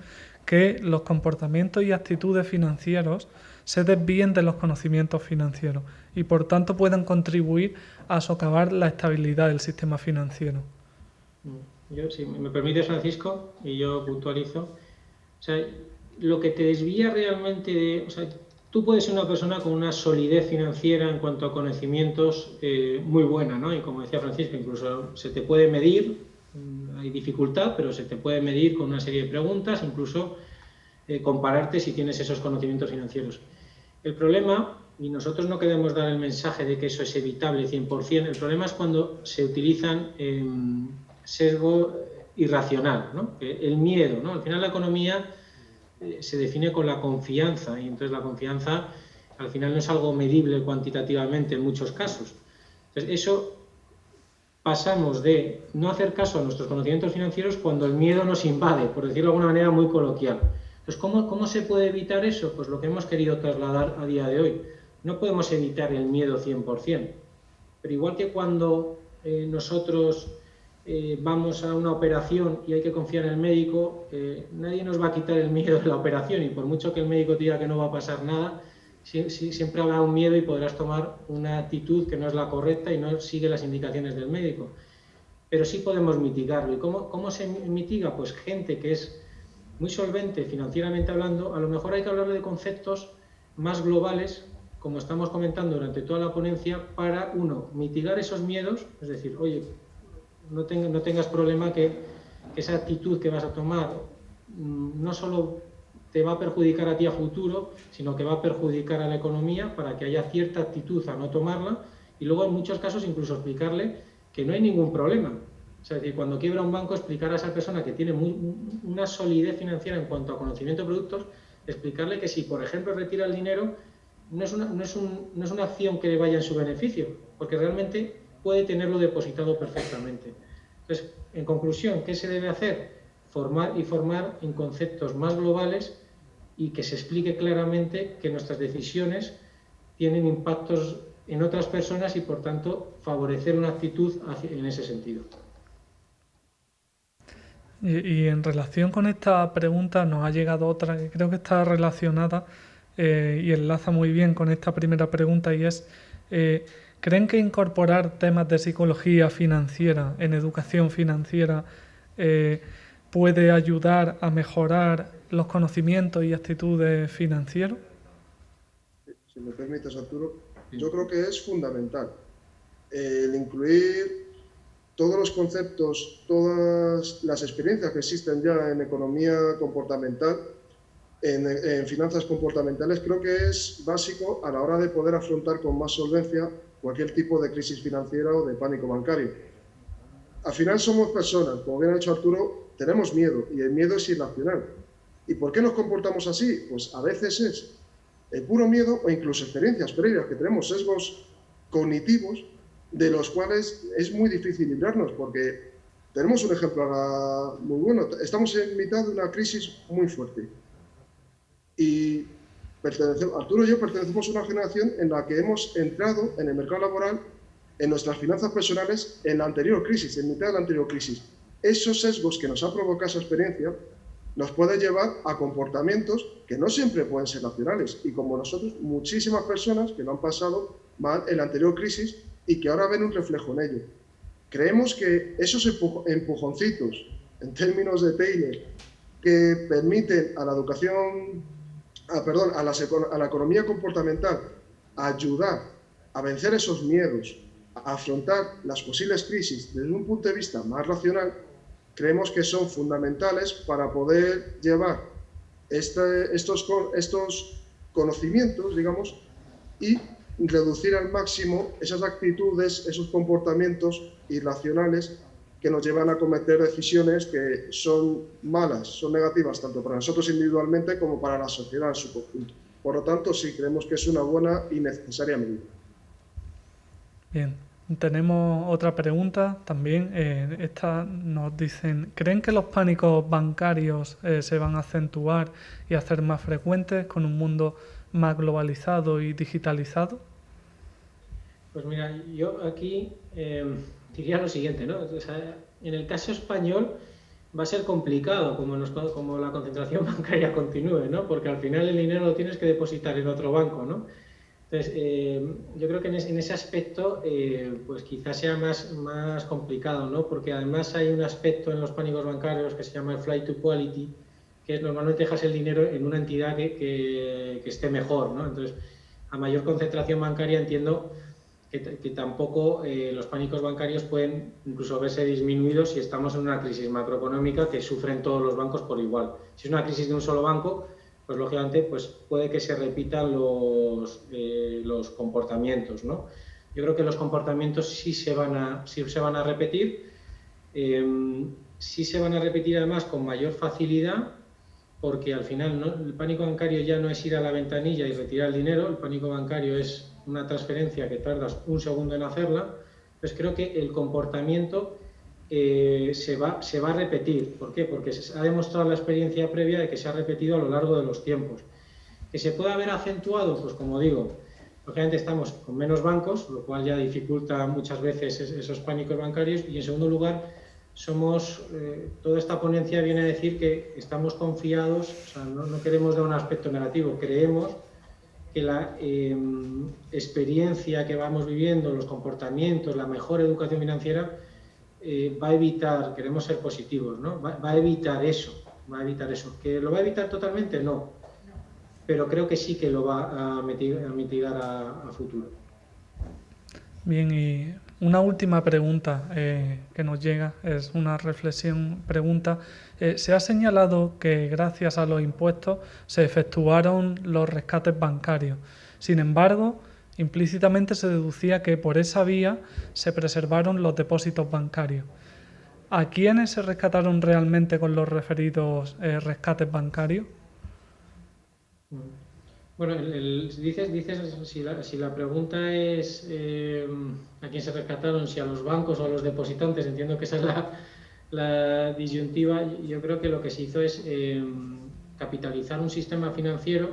que los comportamientos y actitudes financieros se desvíen de los conocimientos financieros y por tanto puedan contribuir a socavar la estabilidad del sistema financiero? Yo, si me permites, Francisco, y yo puntualizo, o sea, lo que te desvía realmente de... O sea, tú puedes ser una persona con una solidez financiera en cuanto a conocimientos muy buena, ¿no? Y como decía Francisco, incluso se te puede medir, hay dificultad, pero se te puede medir con una serie de preguntas, incluso compararte si tienes esos conocimientos financieros. El problema, y nosotros no queremos dar el mensaje de que eso es evitable 100%, el problema es cuando se utilizan sesgo irracional, ¿no? El miedo, ¿no? Al final la economía se define con la confianza y entonces la confianza al final no es algo medible cuantitativamente en muchos casos. Entonces eso pasamos de no hacer caso a nuestros conocimientos financieros cuando el miedo nos invade, por decirlo de alguna manera muy coloquial. Entonces, ¿cómo se puede evitar eso? Pues lo que hemos querido trasladar a día de hoy. No podemos evitar el miedo 100%, pero igual que cuando nosotros vamos a una operación y hay que confiar en el médico, nadie nos va a quitar el miedo de la operación, y por mucho que el médico te diga que no va a pasar nada, siempre habrá un miedo y podrás tomar una actitud que no es la correcta y no sigue las indicaciones del médico. Pero sí podemos mitigarlo. ¿Y cómo se mitiga? Pues gente que es muy solvente financieramente hablando, a lo mejor hay que hablarle de conceptos más globales, como estamos comentando durante toda la ponencia, para, uno, mitigar esos miedos, es decir, oye, no tengas problema que esa actitud que vas a tomar no solo te va a perjudicar a ti a futuro, sino que va a perjudicar a la economía, para que haya cierta actitud a no tomarla, y luego en muchos casos incluso explicarle que no hay ningún problema. O sea, es decir, cuando quiebra un banco, explicar a esa persona que tiene una solidez financiera en cuanto a conocimiento de productos, explicarle que si, por ejemplo, retira el dinero, no es una acción que le vaya en su beneficio, porque realmente puede tenerlo depositado perfectamente. Entonces, en conclusión, ¿qué se debe hacer? Formar en conceptos más globales y que se explique claramente que nuestras decisiones tienen impactos en otras personas y, por tanto, favorecer una actitud en ese sentido. Y en relación con esta pregunta nos ha llegado otra que creo que está relacionada y enlaza muy bien con esta primera pregunta, y es, ¿creen que incorporar temas de psicología financiera en educación financiera puede ayudar a mejorar los conocimientos y actitudes financieros? Si me permites, Arturo, yo creo que es fundamental el incluir todos los conceptos, todas las experiencias que existen ya en economía comportamental, en finanzas comportamentales. Creo que es básico a la hora de poder afrontar con más solvencia cualquier tipo de crisis financiera o de pánico bancario. Al final somos personas, como bien ha dicho Arturo, tenemos miedo, y el miedo es irracional. ¿Y por qué nos comportamos así? Pues a veces es el puro miedo o incluso experiencias previas, que tenemos sesgos cognitivos de los cuales es muy difícil librarnos, porque tenemos un ejemplo muy bueno. Estamos en mitad de una crisis muy fuerte y Arturo y yo pertenecemos a una generación en la que hemos entrado en el mercado laboral, en nuestras finanzas personales, en la anterior crisis, en mitad de la anterior crisis. Esos sesgos que nos ha provocado esa experiencia nos puede llevar a comportamientos que no siempre pueden ser racionales, y como nosotros, muchísimas personas que lo han pasado mal en la anterior crisis y que ahora ven un reflejo en ello. Creemos que esos empujoncitos, en términos de Taylor, que permiten a la educación, a la economía comportamental ayudar a vencer esos miedos, a afrontar las posibles crisis desde un punto de vista más racional, creemos que son fundamentales para poder llevar estos conocimientos, digamos, y reducir al máximo esas actitudes, esos comportamientos irracionales que nos llevan a cometer decisiones que son malas, son negativas, tanto para nosotros individualmente como para la sociedad en su conjunto. Por lo tanto, sí, creemos que es una buena y necesaria medida. Bien, tenemos otra pregunta también. Esta nos dicen, ¿creen que los pánicos bancarios se van a acentuar y a hacer más frecuentes con un mundo más globalizado y digitalizado? Pues mira, yo aquí diría lo siguiente, ¿no? O sea, en el caso español va a ser complicado como la concentración bancaria continúe, ¿no? Porque al final el dinero lo tienes que depositar en otro banco, ¿no? Entonces, yo creo que en ese aspecto pues quizás sea más complicado, ¿no? Porque además hay un aspecto en los pánicos bancarios que se llama el flight to quality, que es normalmente dejas el dinero en una entidad que esté mejor, ¿no? Entonces, a mayor concentración bancaria entiendo que tampoco los pánicos bancarios pueden incluso verse disminuidos si estamos en una crisis macroeconómica que sufren todos los bancos por igual. Si es una crisis de un solo banco, pues lógicamente pues puede que se repitan los comportamientos, ¿no? Yo creo que los comportamientos sí se van a repetir, sí se van a repetir además con mayor facilidad, porque al final, ¿no?, el pánico bancario ya no es ir a la ventanilla y retirar el dinero. El pánico bancario es una transferencia que tardas un segundo en hacerla, Entonces creo que el comportamiento se va a repetir. ¿Por qué? Porque se ha demostrado la experiencia previa de que se ha repetido a lo largo de los tiempos. ¿Que se puede haber acentuado? Pues como digo, lógicamente estamos con menos bancos, lo cual ya dificulta muchas veces esos pánicos bancarios, y en segundo lugar, toda esta ponencia viene a decir que estamos confiados, o sea, no queremos dar un aspecto negativo, creemos que la experiencia que vamos viviendo, los comportamientos, la mejor educación financiera va a evitar, queremos ser positivos, ¿no? Va a evitar eso, ¿Que lo va a evitar totalmente? No, pero creo que sí que lo va a mitigar a futuro. Bien, y una última pregunta que nos llega, es una reflexión, pregunta. Se ha señalado que gracias a los impuestos se efectuaron los rescates bancarios. Sin embargo, implícitamente se deducía que por esa vía se preservaron los depósitos bancarios. ¿A quiénes se rescataron realmente con los referidos rescates bancarios? Bueno, dices si la pregunta es a quién se rescataron, si a los bancos o a los depositantes, entiendo que esa es la disyuntiva. Yo creo que lo que se hizo es capitalizar un sistema financiero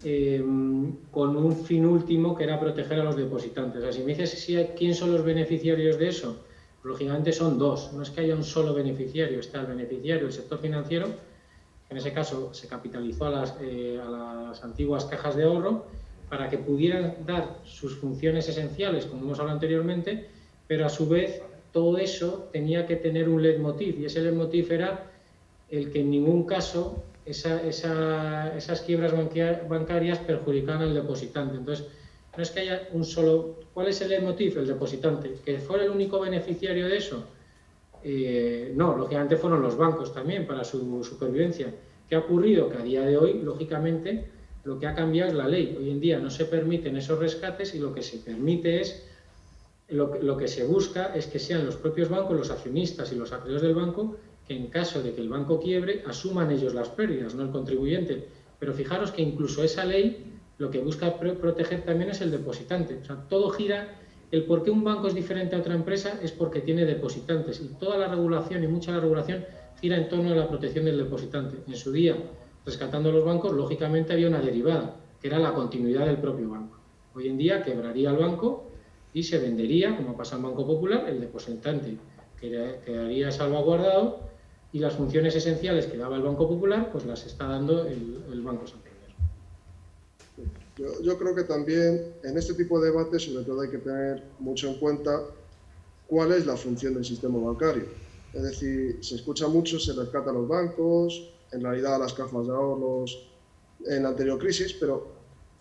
con un fin último, que era proteger a los depositantes. O sea, si me dices quién son los beneficiarios de eso, lógicamente son dos. No es que haya un solo beneficiario, está el beneficiario, el sector financiero. En ese caso se capitalizó a las antiguas cajas de ahorro para que pudieran dar sus funciones esenciales, como hemos hablado anteriormente, pero a su vez todo eso tenía que tener un leitmotiv, y ese leitmotiv era el que en ningún caso esas quiebras bancarias perjudicaran al depositante. Entonces, no es que haya un solo... ¿Cuál es el leitmotiv? El depositante. ¿Que fuera el único beneficiario de eso? No, lógicamente fueron los bancos también para su supervivencia. ¿Qué ha ocurrido? Que a día de hoy, lógicamente, lo que ha cambiado es la ley. Hoy en día no se permiten esos rescates, y lo que se permite es, lo que se busca es que sean los propios bancos, los accionistas y los acreedores del banco, que en caso de que el banco quiebre, asuman ellos las pérdidas, no el contribuyente. Pero fijaros que incluso esa ley lo que busca proteger también es el depositante. O sea, todo gira... El por qué un banco es diferente a otra empresa es porque tiene depositantes, y toda la regulación, y mucha de la regulación, gira en torno a la protección del depositante. En su día, rescatando los bancos, lógicamente había una derivada, que era la continuidad del propio banco. Hoy en día quebraría el banco y se vendería, como pasa en Banco Popular, el depositante quedaría salvaguardado, y las funciones esenciales que daba el Banco Popular pues las está dando el Banco Santander. Yo creo que también en este tipo de debates sobre todo hay que tener mucho en cuenta cuál es la función del sistema bancario. Es decir, se escucha mucho, se rescata a los bancos, en realidad a las cajas de ahorros en la anterior crisis, pero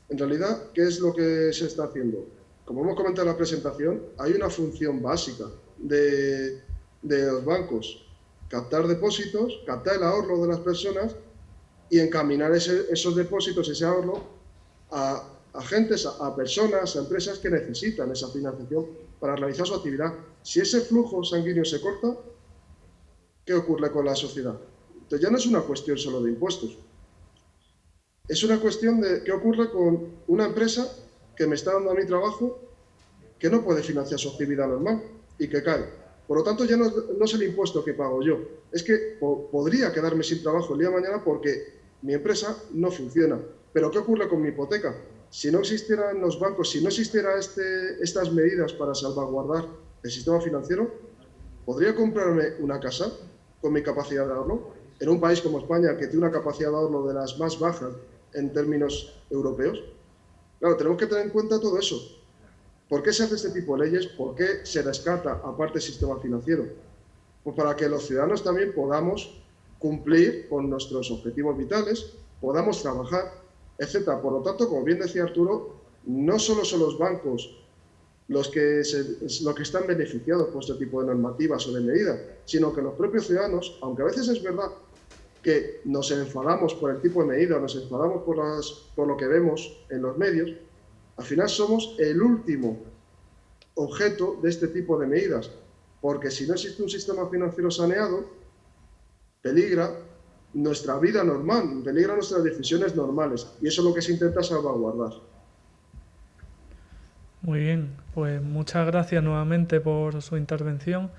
en realidad, ¿qué es lo que se está haciendo? Como hemos comentado en la presentación, hay una función básica de los bancos: captar depósitos, captar el ahorro de las personas y encaminar esos depósitos, ese ahorro, a agentes, a personas, a empresas que necesitan esa financiación para realizar su actividad. Si ese flujo sanguíneo se corta, ¿qué ocurre con la sociedad? Entonces ya no es una cuestión solo de impuestos. Es una cuestión de qué ocurre con una empresa que me está dando a mi trabajo, que no puede financiar su actividad normal y que cae. Por lo tanto, ya no es el impuesto que pago yo. Es que podría quedarme sin trabajo el día de mañana porque mi empresa no funciona. Pero ¿qué ocurre con mi hipoteca? Si no existieran los bancos, si no existieran estas medidas para salvaguardar el sistema financiero, ¿podría comprarme una casa con mi capacidad de ahorro? En un país como España, que tiene una capacidad de ahorro de las más bajas en términos europeos. Claro, tenemos que tener en cuenta todo eso. ¿Por qué se hace este tipo de leyes? ¿Por qué se rescata aparte el sistema financiero? Pues para que los ciudadanos también podamos cumplir con nuestros objetivos vitales, podamos trabajar, etcétera. Por lo tanto, como bien decía Arturo, no solo son los bancos los que están beneficiados por este tipo de normativas o de medidas, sino que los propios ciudadanos, aunque a veces es verdad que nos enfadamos por el tipo de medidas, nos enfadamos por lo que vemos en los medios, al final somos el último objeto de este tipo de medidas, porque si no existe un sistema financiero saneado, peligra nuestra vida normal, peligra nuestras decisiones normales, y eso es lo que se intenta salvaguardar. Muy bien, pues muchas gracias nuevamente por su intervención